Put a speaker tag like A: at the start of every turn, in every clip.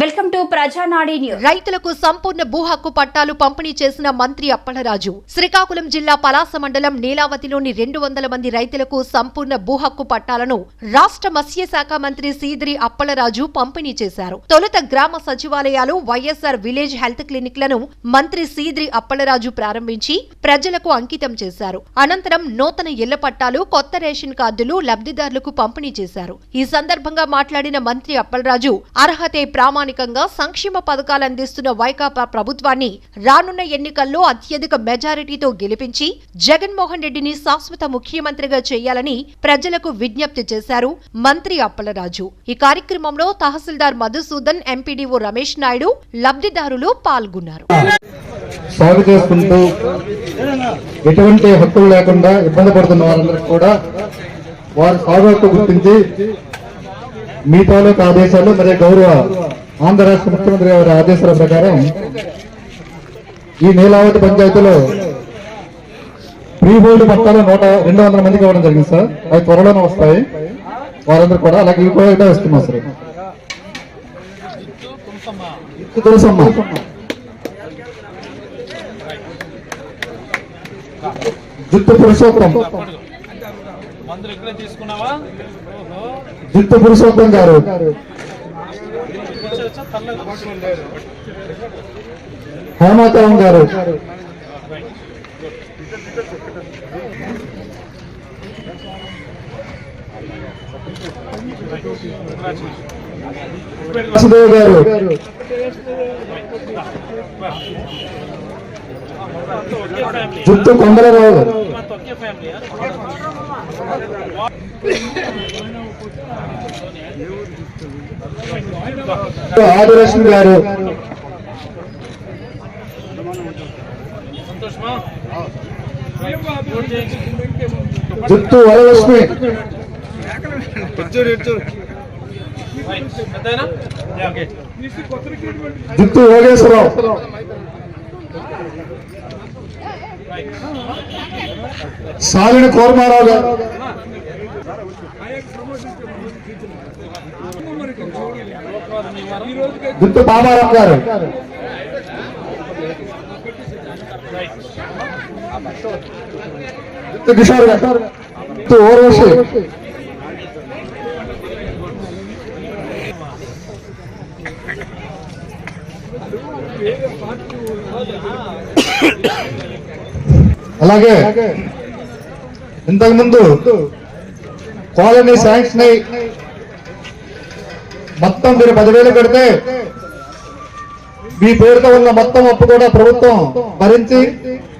A: Welcome to ప్రజానాడి news.
B: రైతులకు సంపూర్ణ భూ హక్కు పట్టాలు పంపిణీ చేసిన మంత్రి అప్పలరాజు. శ్రీకాకుళం జిల్లా పలాస మండలం నీలావతిలోని 200 మంది రైతులకు సంపూర్ణ భూ హక్కు పట్టాలను రాష్ట్ర మత్స్యశాఖ మంత్రి సీదిరి అప్పలరాజు పంపిణీ చేశారు. తొలుత గ్రామ సచివాలయాలు, వైఎస్ఆర్ విలేజ్ హెల్త్ క్లినిక్లను మంత్రి సీదిరి అప్పలరాజు ప్రారంభించి ప్రజలకు అంకితం చేశారు. అనంతరం నూతన ఇళ్ల పట్టాలు, కొత్త రేషన్ కార్డులు లబ్ధిదారులకు పంపిణీ చేశారు. ఈ సందర్భంగా మాట్లాడిన మంత్రి అప్పలరాజు, అర్హతే ప్రామాణికంగా సంక్షేమ పథకాలు అందిస్తున్న వైకాపా ప్రభుత్వాన్ని రానున్న ఎన్నికల్లో అత్యధిక మెజారిటీతో గెలిపించి జగన్మోహన్ రెడ్డిని శాశ్వత ముఖ్యమంత్రిగా చేయాలని ప్రజలకు విజ్ఞప్తి చేశారు మంత్రి అప్పలరాజు. ఈ కార్యక్రమంలో తహసీల్దార్ మధుసూదన్, ఎంపీడీఓ రమేష్ నాయుడు, లబ్ధిదారులు పాల్గొన్నారు.
C: సాగు చేసుకుంటూ ఎటువంటి హక్కులు లేకుండా ఇబ్బంది పడుతున్న వారందరికీ కూడా వారి సాగు హక్కు గుర్తించి మీ తాలూకు ఆదేశాలు మరియు గౌరవ ఆంధ్ర రాష్ట్ర ముఖ్యమంత్రి గారి ఆదేశాల ప్రకారం ఈ నీలావతి పంచాయతీలో ప్రీ హోల్డ్ పట్టాలు 200 మందికి ఇవ్వడం జరిగింది సార్. అవి త్వరలోనే వస్తాయి. వారందరూ కూడా అలాగే ఇవి కూడా వస్తున్నాం సార్. తెలుసమ్మా జుట్టు పురుషోత్తం, జుట్టు పురుషోత్తం గారు, హేమాచలం గారు, వాసుదేవ్ గారు, జుట్టు కొండలరావు గారు, ఆదిలక్ష్మి గారు, జుట్టు వరలక్ష్మి, జుట్టు యోగేశ్వరరావు, సాలిన కోరమారావు గారు, జుట్టు బాబారావు గారు, జుట్టు కిషోర్ గారు, జుట్టు ఓర్వశి, అలాగే ఇంతకుముందు కాలనీ శాంక్షన్ అయి మొత్తం మీరు 10,000 కడితే మీ పేరుతో ఉన్న మొత్తం అప్పు కూడా ప్రభుత్వం భరించి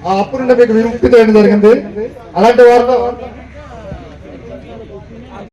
C: ఆ అప్పు నుండి మీకు విముక్తి చేయడం జరిగింది. అలాంటి వారితో